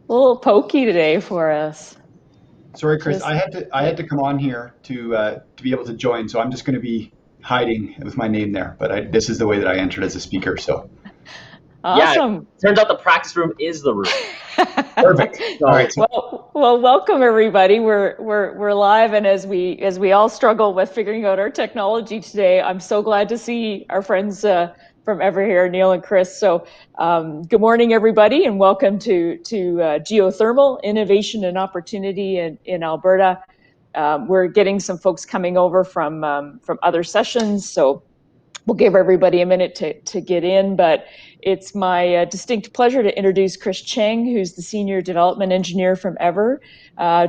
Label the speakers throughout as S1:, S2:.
S1: A little pokey today for us.
S2: Sorry, Chris.
S1: Just
S2: I had to come on here to be able to join, so I'm just going to be hiding with my name there. But this is the way that I entered as a speaker. So
S3: Yeah,
S1: awesome.
S3: turns out the practice room is the room.
S2: perfect. All right.
S3: So
S2: So
S1: Well, welcome everybody. We're live, and as we all struggle with figuring out our technology today, I'm so glad to see our friends from ever here, Neil and Chris. So, good morning, everybody, and welcome to Geothermal Innovation and Opportunity in Alberta. We're getting some folks coming over from other sessions, so we'll give everybody a minute to get in, but it's my distinct pleasure to introduce Chris Cheng, who's the Senior Development Engineer from Eavor,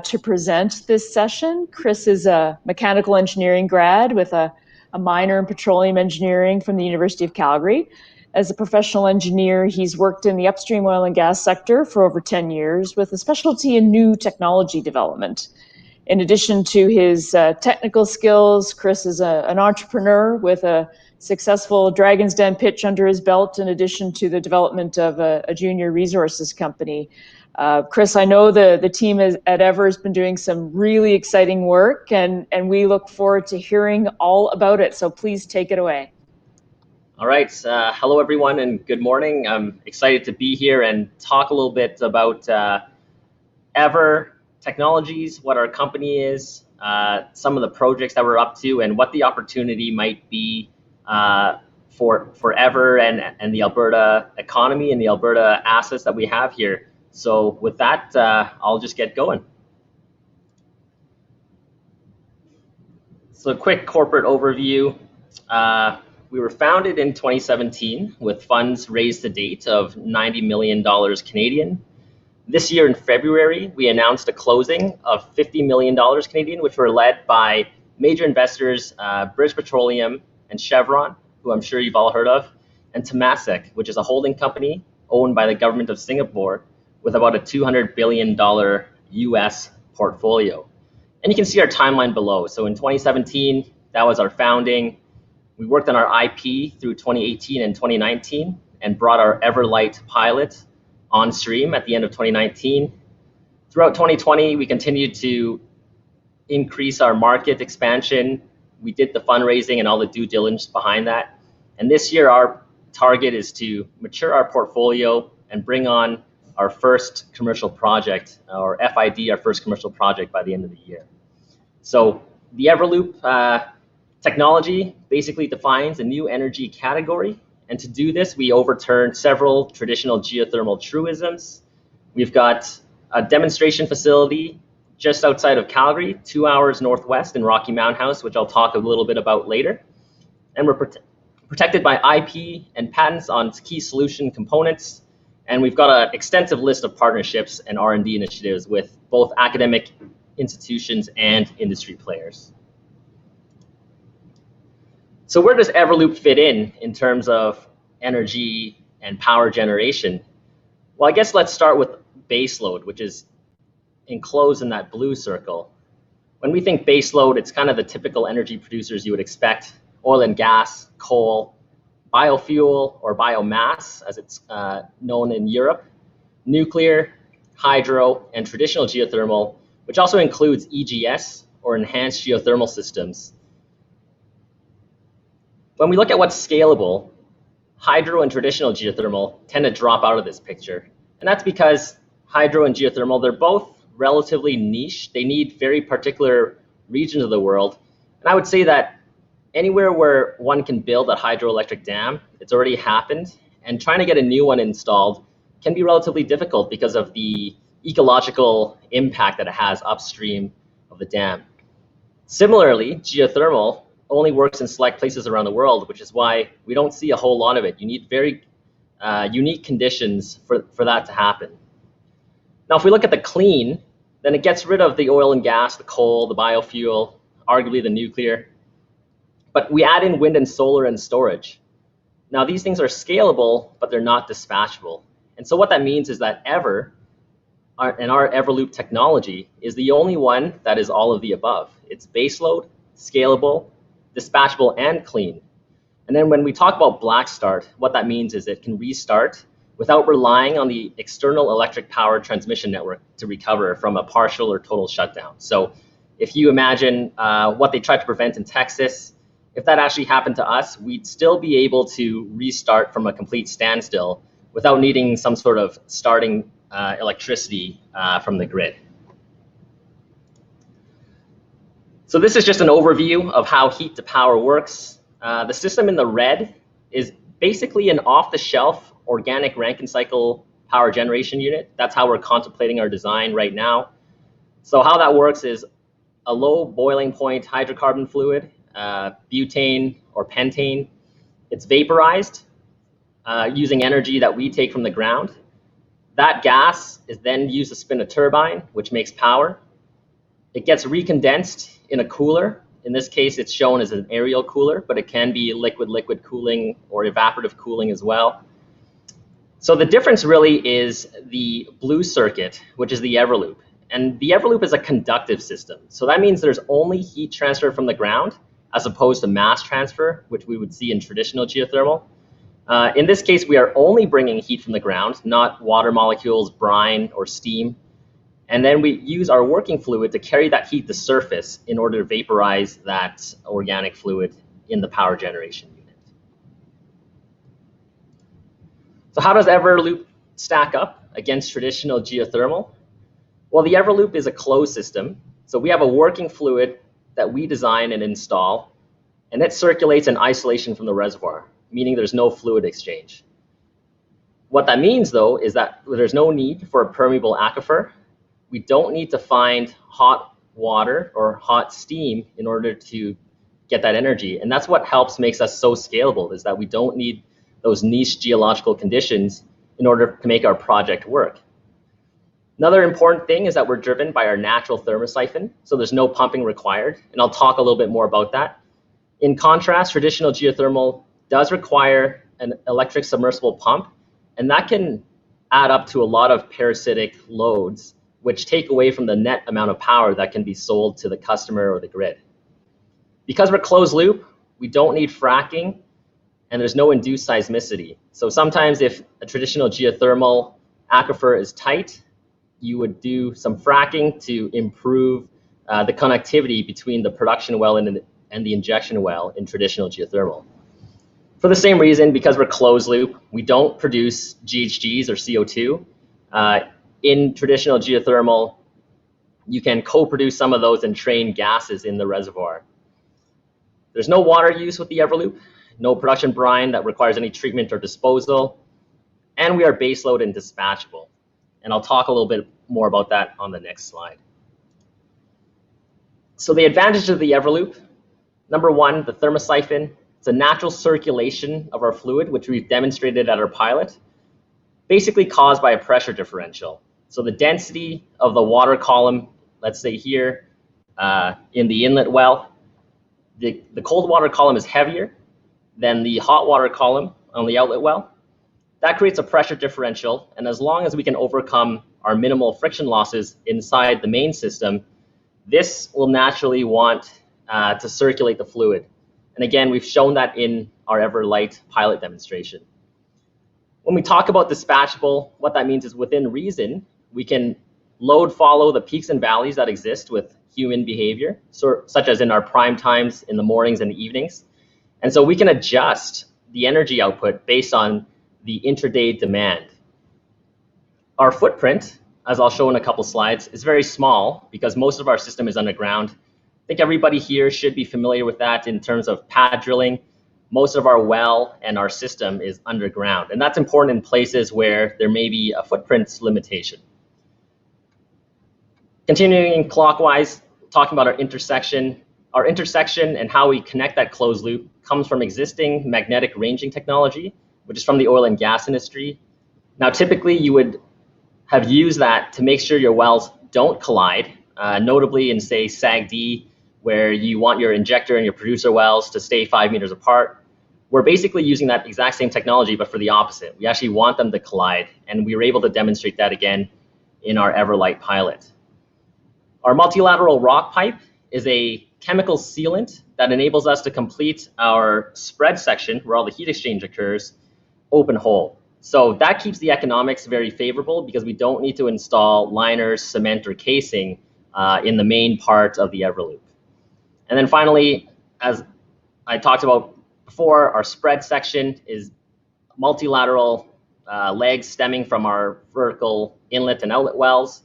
S1: to present this session. Chris is a mechanical engineering grad with a minor in petroleum engineering from the University of Calgary. As a professional engineer, he's worked in the upstream oil and gas sector for over 10 years with a specialty in new technology development. In addition to his technical skills, Chris is an entrepreneur with a successful Dragon's Den pitch under his belt, in addition to the development of a junior resources company. Chris, I know the team at Eavor has been doing some really exciting work, and we look forward to hearing all about it. So please take it away.
S3: all right, hello everyone and good morning. I'm excited to be here and talk a little bit about Eavor Technologies, what our company is, some of the projects that we're up to, and what the opportunity might be for Eavor and the Alberta economy and the Alberta assets that we have here. So with that, I'll just get going. So a quick corporate overview. We were founded in 2017 with funds raised to date of $90 million Canadian. This year in February, we announced a closing of $50 million Canadian, which were led by major investors, British Petroleum and Chevron, who I'm sure you've all heard of, and Temasek, which is a holding company owned by the government of Singapore with about a $200 billion US portfolio. And you can see our timeline below. So in 2017, that was our founding. We worked on our IP through 2018 and 2019 and brought our Everlight pilot on stream at the end of 2019. Throughout 2020, we continued to increase our market expansion. We did the fundraising and all the due diligence behind that. And this year, our target is to mature our portfolio and bring on our first commercial project, or FID, our first commercial project by the end of the year. So the Eavor-Loop technology basically defines a new energy category. And to do this, we overturned several traditional geothermal truisms. We've got a demonstration facility just outside of Calgary, 2 hours northwest in Rocky Mountain House, which I'll talk a little bit about later. And we're protected by IP and patents on key solution components. And we've got an extensive list of partnerships and R&D initiatives with both academic institutions and industry players. So where does Eavor-Loop fit in terms of energy and power generation? Well, I guess let's start with baseload, which is enclosed in that blue circle. When we think baseload, it's kind of the typical energy producers you would expect: oil and gas, coal, biofuel or biomass, as it's known in Europe, nuclear, hydro, and traditional geothermal, which also includes EGS or enhanced geothermal systems. When we look at what's scalable, hydro and traditional geothermal tend to drop out of this picture. And that's because hydro and geothermal, they're both relatively niche. They need very particular regions of the world. And I would say that anywhere where one can build a hydroelectric dam, it's already happened. And trying to get a new one installed can be relatively difficult because of the ecological impact that it has upstream of the dam. Similarly, geothermal only works in select places around the world, which is why we don't see a whole lot of it. You need very unique conditions for that to happen. Now, if we look at the clean, then it gets rid of the oil and gas, the coal, the biofuel, arguably the nuclear. But we add in wind and solar and storage. Now, these things are scalable, but they're not dispatchable. And so what that means is that Eavor, and our Eavor-Loop technology, is the only one that is all of the above. It's baseload, scalable, dispatchable, and clean. And then when we talk about black start, what that means is it can restart without relying on the external electric power transmission network to recover from a partial or total shutdown. So if you imagine what they tried to prevent in Texas, if that actually happened to us, we'd still be able to restart from a complete standstill without needing some sort of starting electricity from the grid. So this is just an overview of how heat to power works. The system in the red is basically an off-the-shelf organic Rankine cycle power generation unit. That's how we're contemplating our design right now. So how that works is a low boiling point hydrocarbon fluid, butane or pentane. It's vaporized using energy that we take from the ground. That gas is then used to spin a turbine, which makes power. It gets recondensed in a cooler. In this case, it's shown as an aerial cooler, but it can be liquid-liquid cooling or evaporative cooling as well. So the difference really is the blue circuit, which is the Eavor-Loop. And the Eavor-Loop is a conductive system. So that means there's only heat transfer from the ground as opposed to mass transfer, which we would see in traditional geothermal. In this case, we are only bringing heat from the ground, not water molecules, brine, or steam. And then we use our working fluid to carry that heat to surface in order to vaporize that organic fluid in the power generation unit. So how does Eavor-Loop stack up against traditional geothermal? Well, the Eavor-Loop is a closed system. So we have a working fluid that we design and install, and it circulates in isolation from the reservoir, meaning there's no fluid exchange. What that means, though, is that there's no need for a permeable aquifer. We don't need to find hot water or hot steam in order to get that energy. And that's what makes us so scalable, is that we don't need those niche geological conditions in order to make our project work. Another important thing is that we're driven by our natural thermosiphon, so there's no pumping required, and I'll talk a little bit more about that. In contrast, traditional geothermal does require an electric submersible pump, and that can add up to a lot of parasitic loads, which take away from the net amount of power that can be sold to the customer or the grid. Because we're closed loop, we don't need fracking, and there's no induced seismicity. So sometimes if a traditional geothermal aquifer is tight, you would do some fracking to improve the connectivity between the production well and the injection well in traditional geothermal. For the same reason, because we're closed loop, we don't produce GHGs or CO2. In traditional geothermal, you can co-produce some of those and train gases in the reservoir. There's no water use with the Eavor-Loop, no production brine that requires any treatment or disposal, and we are baseload and dispatchable. And I'll talk a little bit more about that on the next slide. So the advantage of the Eavor-Loop, number one, the thermosiphon. It's a natural circulation of our fluid, which we've demonstrated at our pilot, basically caused by a pressure differential. So the density of the water column, let's say here in the inlet well, the cold water column is heavier than the hot water column on the outlet well. That creates a pressure differential, and as long as we can overcome our minimal friction losses inside the main system, this will naturally want to circulate the fluid. And again, we've shown that in our Eavor-Light pilot demonstration. When we talk about dispatchable, what that means is within reason, we can load follow the peaks and valleys that exist with human behavior, such as in our prime times in the mornings and the evenings. And so we can adjust the energy output based on the intraday demand. Our footprint, as I'll show in a couple slides, is very small because most of our system is underground. I think everybody here should be familiar with that in terms of pad drilling. Most of our well and our system is underground, and that's important in places where there may be a footprint limitation. Continuing clockwise, talking about our intersection and how we connect that closed loop comes from existing magnetic ranging technology, which is from the oil and gas industry. Now, typically you would have used that to make sure your wells don't collide, notably in, say, SAGD, where you want your injector and your producer wells to stay 5 meters apart. We're basically using that exact same technology, but for the opposite. We actually want them to collide, and we were able to demonstrate that again in our Eavor-Light pilot. Our multilateral rock pipe is a chemical sealant that enables us to complete our spread section, where all the heat exchange occurs, open hole. So that keeps the economics very favorable because we don't need to install liners, cement, or casing in the main part of the Eavor-Loop. And then finally, as I talked about before, our spread section is multilateral legs stemming from our vertical inlet and outlet wells.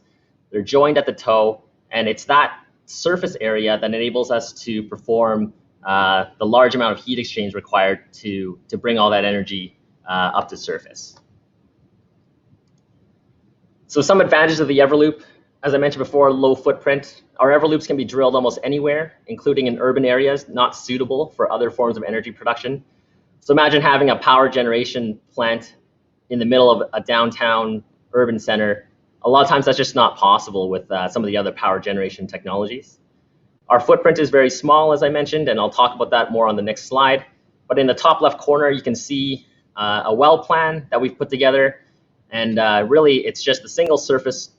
S3: They're joined at the toe, and it's that surface area that enables us to perform the large amount of heat exchange required to bring all that energy up to surface. So some advantages of the Eavor-Loop, as I mentioned before, low footprint. Our Eavor-Loops can be drilled almost anywhere, including in urban areas not suitable for other forms of energy production. So imagine having a power generation plant in the middle of a downtown urban center. A lot of times that's just not possible with some of the other power generation technologies. Our footprint is very small, as I mentioned, and I'll talk about that more on the next slide. But in the top left corner, you can see a well plan that we've put together. And really, it's just a single surface.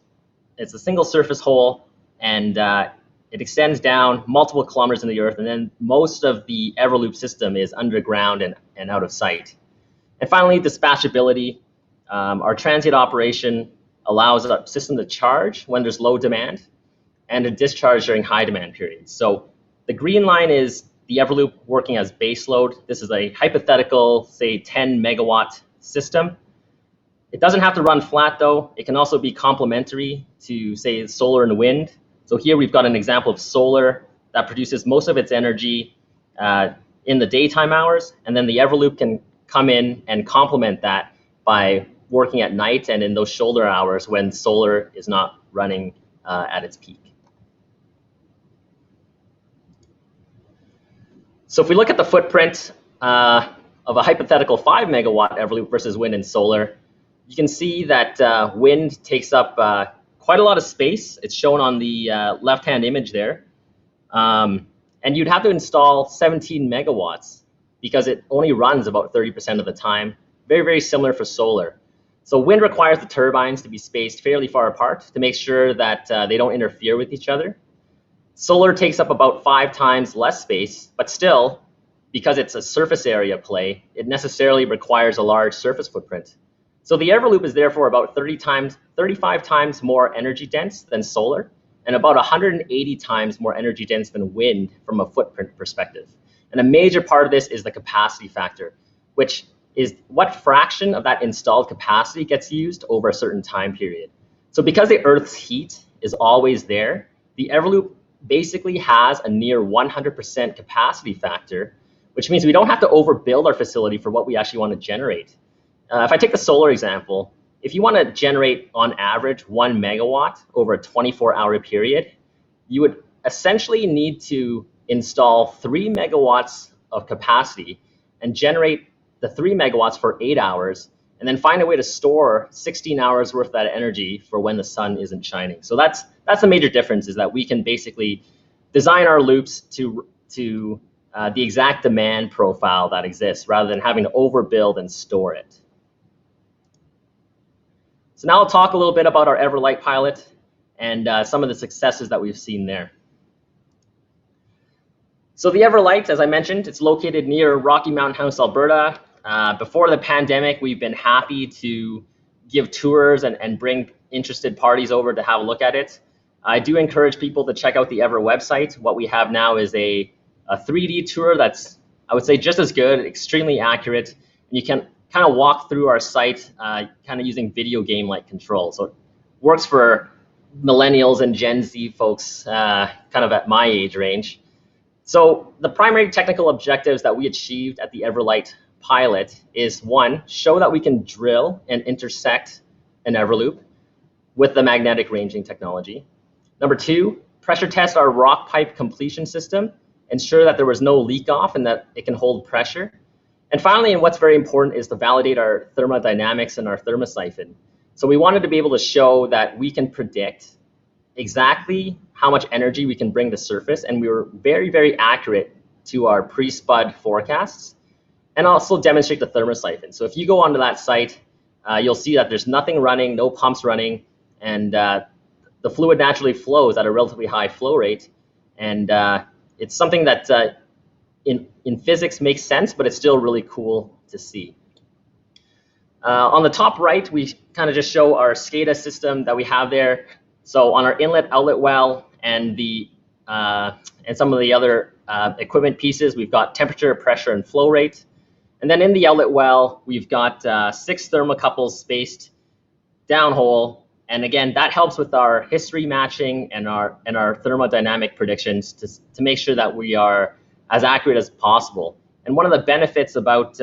S3: It's a single surface hole, and it extends down multiple kilometers in the earth. And then most of the Eavor-Loop system is underground and out of sight. And finally, dispatchability. Our transient operation allows our system to charge when there's low demand and to discharge during high demand periods. So the green line is the Eavor-Loop working as baseload. This is a hypothetical, say, 10 megawatt system. It doesn't have to run flat, though. It can also be complementary to, say, solar and wind. So here we've got an example of solar that produces most of its energy in the daytime hours, and then the Eavor-Loop can come in and complement that by working at night and in those shoulder hours when solar is not running at its peak. So if we look at the footprint of a hypothetical 5 megawatt Eavor-Loop versus wind and solar, you can see that wind takes up quite a lot of space. It's shown on the left-hand image there. And you'd have to install 17 megawatts because it only runs about 30% of the time. Very, very similar for solar. So wind requires the turbines to be spaced fairly far apart to make sure that they don't interfere with each other. Solar takes up about 5 times less space, but still, because it's a surface area play, it necessarily requires a large surface footprint. So the Eavor-Loop is therefore about 35 times more energy dense than solar, and about 180 times more energy dense than wind from a footprint perspective. And a major part of this is the capacity factor, which is what fraction of that installed capacity gets used over a certain time period. So because the Earth's heat is always there, the Eavor-Loop basically has a near 100% capacity factor, which means we don't have to overbuild our facility for what we actually want to generate. If I take the solar example, if you want to generate on average 1 megawatt over a 24-hour period, you would essentially need to install 3 megawatts of capacity and generate the 3 megawatts for 8 hours, and then find a way to store 16 hours worth of that energy for when the sun isn't shining. So that's the major difference, is that we can basically design our loops to the exact demand profile that exists rather than having to overbuild and store it. So now I'll talk a little bit about our Eavor-Light pilot and some of the successes that we've seen there. So the Eavor-Light, as I mentioned, it's located near Rocky Mountain House, Alberta. Before the pandemic, we've been happy to give tours and bring interested parties over to have a look at it. I do encourage people to check out the Eavor website. What we have now is a 3D tour that's, I would say, just as good, extremely accurate. And you can kind of walk through our site kind of using video game-like control. So it works for millennials and Gen Z folks kind of at my age range. So the primary technical objectives that we achieved at the Eavor-Light pilot is, one, show that we can drill and intersect an Eavor-Loop with the magnetic ranging technology. Number two, pressure test our rock pipe completion system, ensure that there was no leak off and that it can hold pressure. And finally, and what's very important, is to validate our thermodynamics and our thermosiphon. So we wanted to be able to show that we can predict exactly how much energy we can bring to surface, and we were very, very accurate to our pre-spud forecasts, and also demonstrate the thermosiphon. So if you go onto that site, you'll see that there's nothing running, no pumps running, and the fluid naturally flows at a relatively high flow rate. And it's something that in physics makes sense, but it's still really cool to see. On the top right, we kind of just show our SCADA system that we have there. So on our inlet outlet well and some of the other equipment pieces, we've got temperature, pressure, and flow rate. And then in the outlet well, we've got 6 thermocouples spaced downhole. And again, that helps with our history matching and our thermodynamic predictions to make sure that we are as accurate as possible. And one of the benefits about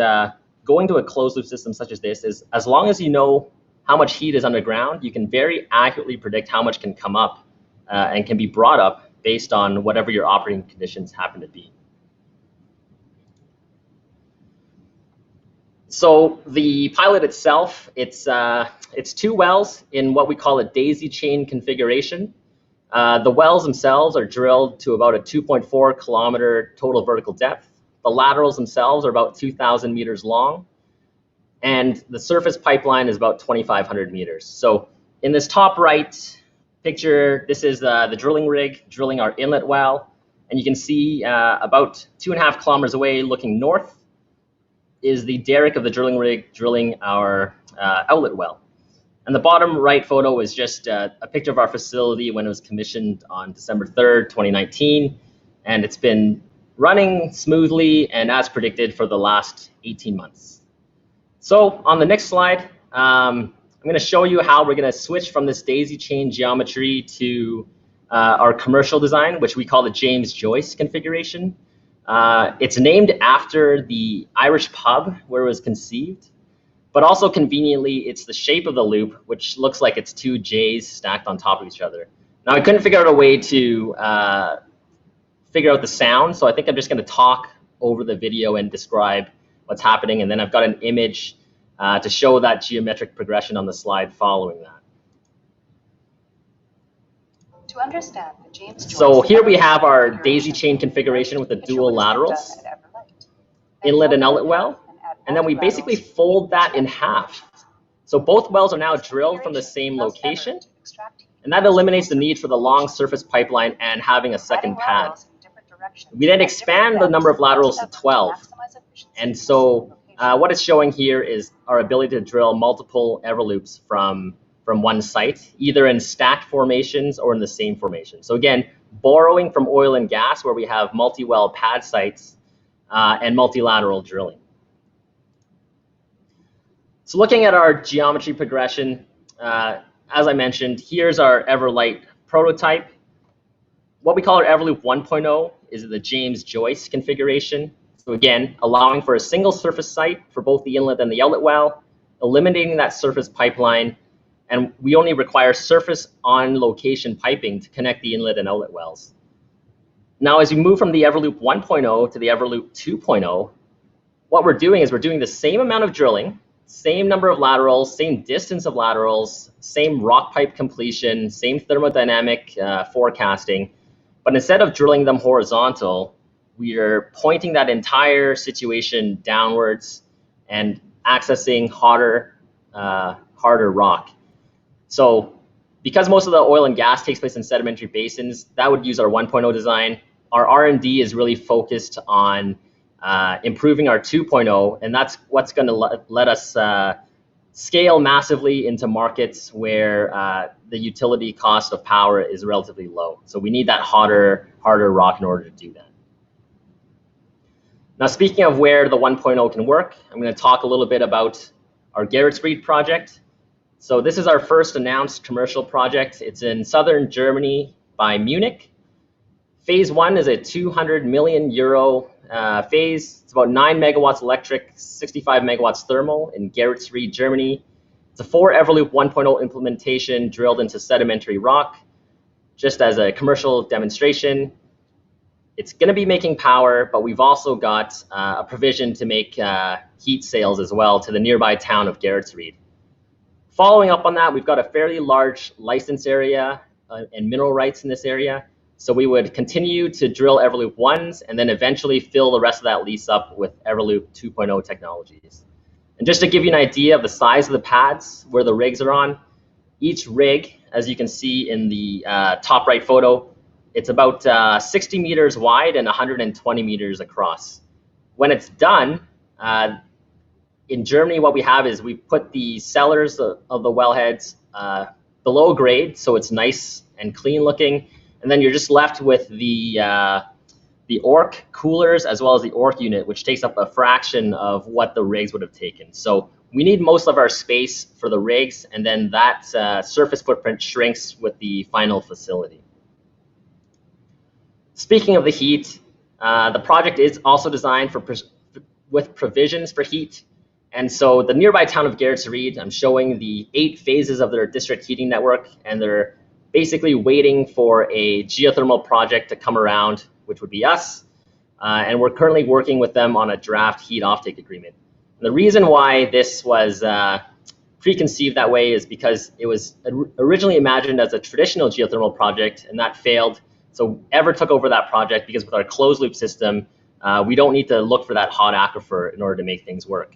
S3: going to a closed loop system such as this is, as long as you know how much heat is underground, you can very accurately predict how much can come up and can be brought up based on whatever your operating conditions happen to be. So the pilot itself, it's 2 wells in what we call a daisy chain configuration. The wells themselves are drilled to about a 2.4 kilometer total vertical depth. The laterals themselves are about 2,000 meters long, and the surface pipeline is about 2,500 meters. So in this top right picture, this is the drilling rig drilling our inlet well, and you can see about 2.5 kilometers away, looking north, is the derrick of the drilling rig drilling our outlet well. And the bottom right photo is just a picture of our facility when it was commissioned on December 3rd, 2019. And it's been running smoothly and as predicted for the last 18 months. So on the next slide, I'm going to show you how we're going to switch from this daisy chain geometry to our commercial design, which we call the James Joyce configuration. It's named after the Irish pub where it was conceived, but also conveniently, it's the shape of the loop, which looks like it's 2 J's stacked on top of each other. Now, I couldn't figure out a way to figure out the sound, so I think I'm just going to talk over the video and describe what's happening, and then I've got an image to show that geometric progression on the slide following that.
S4: To understand the James Joyce
S3: So here we have our daisy chain configuration with the dual laterals, inlet and outlet well, and then we basically fold that in half. So both wells are now drilled from the same location, and that eliminates the need for the long surface pipeline and having a second pad. We then expand the number of laterals to 12, and so what it's showing here is our ability to drill multiple Eavor-Loops from one site, either in stacked formations or in the same formation. So again, borrowing from oil and gas where we have multi-well pad sites and multilateral drilling. So looking at our geometry progression, as I mentioned, here's our Everlight prototype. What we call our Eavor-Loop 1.0 is the James Joyce configuration. So again, allowing for a single surface site for both the inlet and the outlet well, eliminating that surface pipeline, and we only require surface on location piping to connect the inlet and outlet wells. Now, as we move from the Eavor-Loop 1.0 to the Eavor-Loop 2.0, what we're doing is we're doing the same amount of drilling, same number of laterals, same distance of laterals, same rock pipe completion, same thermodynamic forecasting, but instead of drilling them horizontal, we are pointing that entire situation downwards and accessing harder rock. So because most of the oil and gas takes place in sedimentary basins, that would use our 1.0 design. Our R&D is really focused on improving our 2.0, and that's what's going to let us scale massively into markets where the utility cost of power is relatively low. So we need that harder rock in order to do that. Now, speaking of where the 1.0 can work, I'm going to talk a little bit about our Geretsried project. So this is our first announced commercial project. It's in southern Germany by Munich. Phase 1 is a 200 million euro phase. It's about 9 megawatts electric, 65 megawatts thermal in Geretsried, Germany. It's a 4 Eavor-Loop 1.0 implementation drilled into sedimentary rock, just as a commercial demonstration. It's going to be making power, but we've also got a provision to make heat sales as well to the nearby town of Geretsried. Following up on that, we've got a fairly large license area and mineral rights in this area. So we would continue to drill Eavor-Loop 1s and then eventually fill the rest of that lease up with Eavor-Loop 2.0 technologies. And just to give you an idea of the size of the pads where the rigs are on, each rig, as you can see in the top right photo, it's about 60 meters wide and 120 meters across. When it's done, in Germany, what we have is we put the cellars of the wellheads below grade, so it's nice and clean looking, and then you're just left with the ORC coolers as well as the ORC unit, which takes up a fraction of what the rigs would have taken. So we need most of our space for the rigs, and then that surface footprint shrinks with the final facility. Speaking of the heat, the project is also designed with provisions for heat. And so the nearby town of Geretsried, I'm showing the 8 phases of their district heating network, and they're basically waiting for a geothermal project to come around, which would be us. And we're currently working with them on a draft heat offtake agreement. And the reason why this was preconceived that way is because it was originally imagined as a traditional geothermal project, and that failed. So Eavor took over that project because with our closed loop system, we don't need to look for that hot aquifer in order to make things work.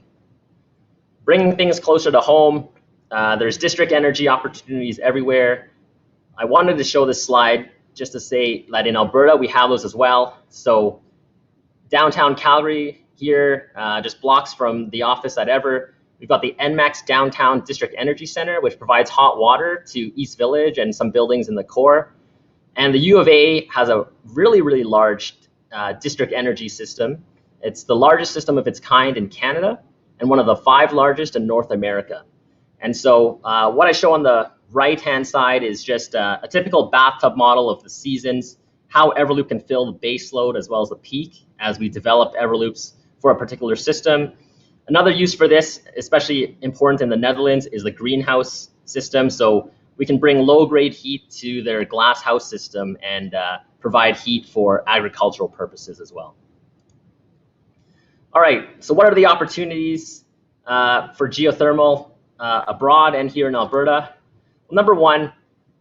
S3: Bringing things closer to home, there's district energy opportunities everywhere. I wanted to show this slide just to say that in Alberta, we have those as well. So downtown Calgary here, just blocks from the office at Eavor, we've got the NMAX Downtown District Energy Center, which provides hot water to East Village and some buildings in the core. And the U of A has a really, really large district energy system. It's the largest system of its kind in Canada and one of the 5 largest in North America. And so what I show on the right-hand side is just a typical bathtub model of the seasons, how Eavor-Loop can fill the base load as well as the peak as we develop Eavor-Loops for a particular system. Another use for this, especially important in the Netherlands, is the greenhouse system. So we can bring low-grade heat to their glass house system and provide heat for agricultural purposes as well. All right, so what are the opportunities for geothermal abroad and here in Alberta? Well, number one,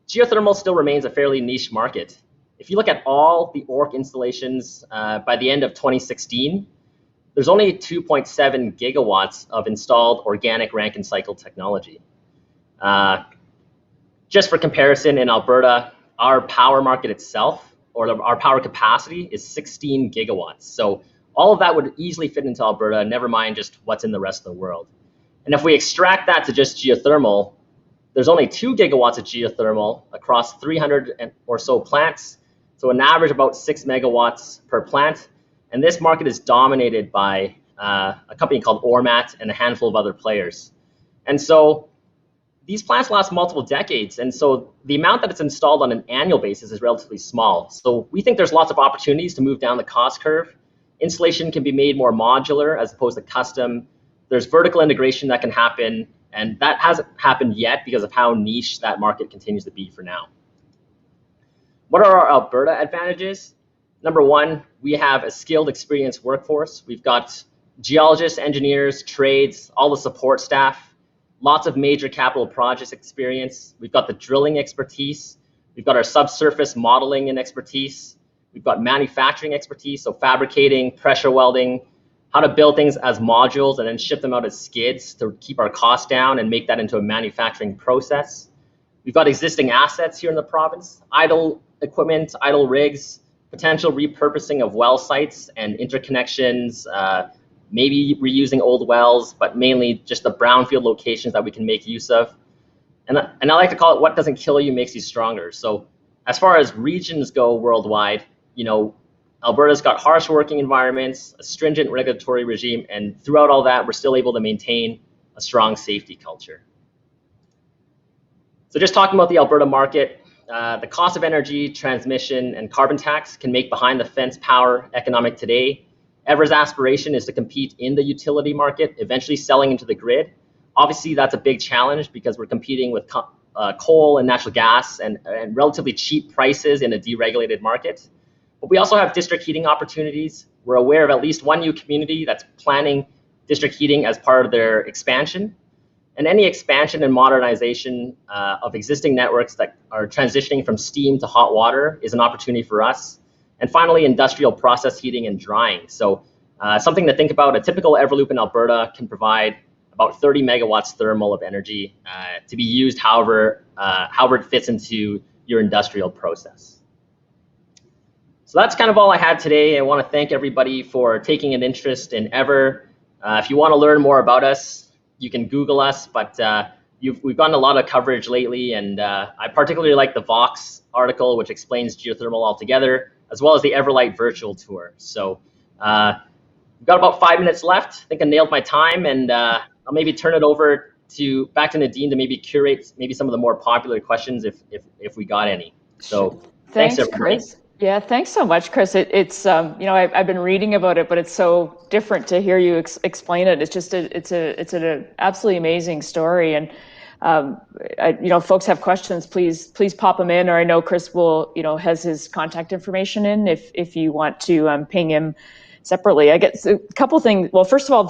S3: geothermal still remains a fairly niche market. If you look at all the ORC installations by the end of 2016, there's only 2.7 gigawatts of installed organic Rankine cycle technology. Just for comparison, in Alberta, our power market itself, or our power capacity, is 16 gigawatts. So all of that would easily fit into Alberta, never mind just what's in the rest of the world. And if we extract that to just geothermal, there's only 2 gigawatts of geothermal across 300 or so plants, so an average about 6 megawatts per plant. And this market is dominated by a company called Ormat and a handful of other players. And so these plants last multiple decades, and so the amount that it's installed on an annual basis is relatively small. So we think there's lots of opportunities to move down the cost curve. Installation can be made more modular as opposed to custom. There's vertical integration that can happen, and that hasn't happened yet because of how niche that market continues to be for now. What are our Alberta advantages? Number one, we have a skilled, experienced workforce. We've got geologists, engineers, trades, all the support staff, lots of major capital projects experience. We've got the drilling expertise. We've got our subsurface modeling and expertise. We've got manufacturing expertise, so fabricating, pressure welding, how to build things as modules and then ship them out as skids to keep our costs down and make that into a manufacturing process. We've got existing assets here in the province, idle equipment, idle rigs, potential repurposing of well sites and interconnections, maybe reusing old wells, but mainly just the brownfield locations that we can make use of. And I like to call it what doesn't kill you makes you stronger. So as far as regions go worldwide, you know, Alberta's got harsh working environments, a stringent regulatory regime, and throughout all that, we're still able to maintain a strong safety culture. So just talking about the Alberta market, the cost of energy, transmission, and carbon tax can make behind-the-fence power economic today. Eavor's aspiration is to compete in the utility market, eventually selling into the grid. Obviously, that's a big challenge because we're competing with coal and natural gas and relatively cheap prices in a deregulated market. But we also have district heating opportunities. We're aware of at least one new community that's planning district heating as part of their expansion. And any expansion and modernization of existing networks that are transitioning from steam to hot water is an opportunity for us. And finally, industrial process heating and drying. So something to think about, a typical Eavor-Loop in Alberta can provide about 30 megawatts thermal of energy to be used however it fits into your industrial process. So that's kind of all I had today. I want to thank everybody for taking an interest in Eavor. If you want to learn more about us, you can Google us, but we've gotten a lot of coverage lately, and I particularly like the Vox article, which explains geothermal altogether, as well as the Everlight virtual tour. So we've got about 5 minutes left. I think I nailed my time, and I'll maybe turn it over back to Nadine to maybe curate maybe some of the more popular questions if we got any. So thanks everybody.
S1: Chris. Yeah, thanks so much, Chris. It's I've been reading about it, but it's so different to hear you explain it. It's just it's an absolutely amazing story, and folks have questions, please pop them in, or I know Chris will has his contact information in if you want to ping him separately. I guess a couple things. Well, first of all,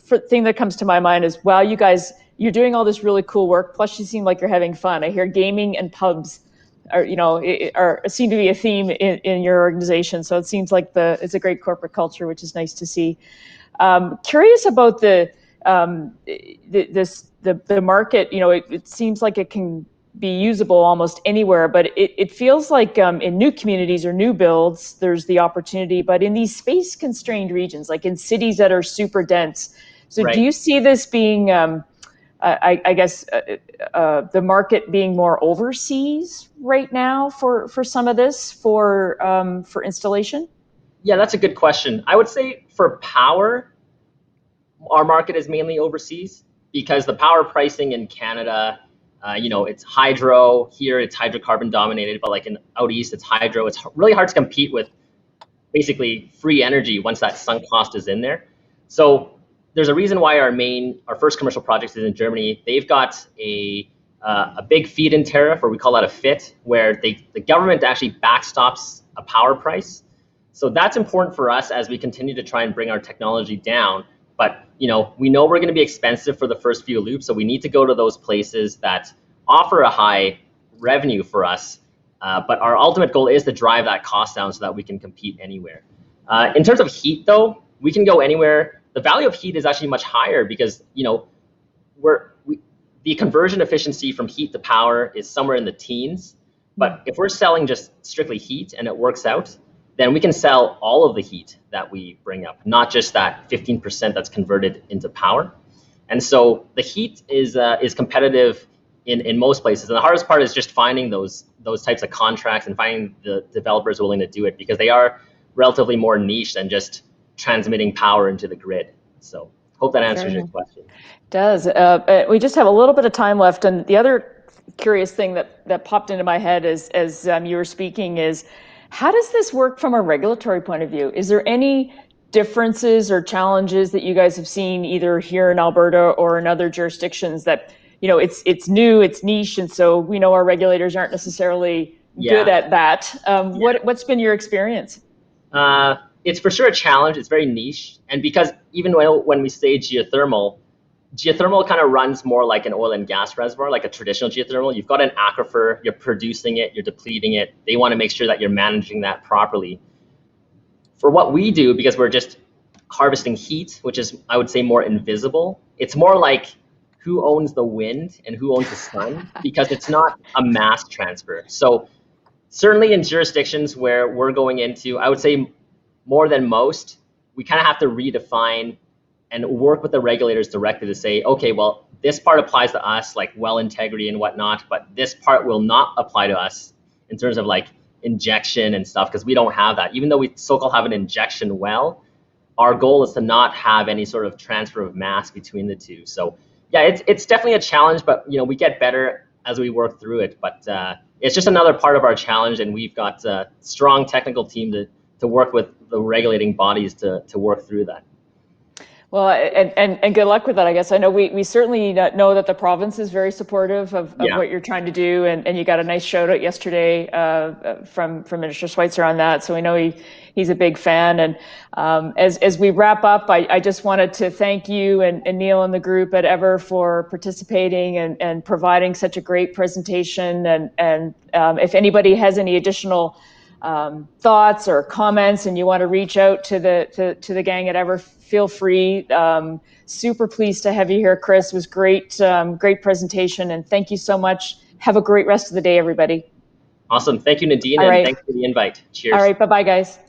S1: the thing that comes to my mind is, wow, you guys, you're doing all this really cool work. Plus, you seem like you're having fun. I hear gaming and pubs seem to be a theme in your organization. So it seems like it's a great corporate culture, which is nice to see. Curious about the market. It seems like it can be usable almost anywhere, but it feels like in new communities or new builds, there's the opportunity, but in these space constrained regions, like in cities that are super dense. So right. Do you see this being, I guess, the market being more overseas right now for some of this for installation?
S3: Yeah, that's a good question. I would say for power, our market is mainly overseas because the power pricing in Canada, it's hydro. Here it's hydrocarbon dominated, but like out east, it's hydro. It's really hard to compete with basically free energy once that sunk cost is in there. So there's a reason why our first commercial project is in Germany. They've got a big feed-in tariff, or we call that a FIT, where the government actually backstops a power price. So that's important for us as we continue to try and bring our technology down. But we know we're going to be expensive for the first few loops, so we need to go to those places that offer a high revenue for us. But our ultimate goal is to drive that cost down so that we can compete anywhere. In terms of heat, though, we can go anywhere. The value of heat is actually much higher because the conversion efficiency from heat to power is somewhere in the teens. But if we're selling just strictly heat and it works out, then we can sell all of the heat that we bring up, not just that 15% that's converted into power. And so the heat is competitive in most places. And the hardest part is just finding those types of contracts and finding the developers willing to do it, because they are relatively more niche than just transmitting power into the grid. So hope that answers your question.
S1: It does. We just have a little bit of time left. And the other curious thing that popped into my head as you were speaking is, how does this work from a regulatory point of view? Is there any differences or challenges that you guys have seen either here in Alberta or in other jurisdictions that, it's new, it's niche, and so we know our regulators aren't necessarily good at that. What's been your experience?
S3: It's for sure a challenge. It's very niche. And because even when we say geothermal kind of runs more like an oil and gas reservoir, like a traditional geothermal. You've got an aquifer, you're producing it, you're depleting it. They want to make sure that you're managing that properly. For what we do, because we're just harvesting heat, which is, I would say, more invisible, it's more like who owns the wind and who owns the sun, because it's not a mass transfer. So certainly in jurisdictions where we're going into, I would say more than most, we kind of have to redefine and work with the regulators directly to say, okay, well, this part applies to us, like well integrity and whatnot, but this part will not apply to us in terms of like injection and stuff, because we don't have that. Even though we so-called have an injection well, our goal is to not have any sort of transfer of mass between the two. So yeah, it's definitely a challenge, but we get better as we work through it. But it's just another part of our challenge, and we've got a strong technical team to work with the regulating bodies to work through that.
S1: Well, and good luck with that, I guess. I know we certainly know that the province is very supportive of what you're trying to do, and you got a nice shout out yesterday from Minister Schweitzer on that. So we know he's a big fan. And as we wrap up, I just wanted to thank you and Neil and the group at Eavor for participating and providing such a great presentation. And if anybody has any additional thoughts or comments and you want to reach out to the gang at Eavor, feel free. Super pleased to have you here, Chris. It was great presentation, and thank you so much. Have a great rest of the day, everybody.
S3: Awesome. Thank you, Nadine, and thanks for the invite. Cheers.
S1: All right. Bye-bye, guys.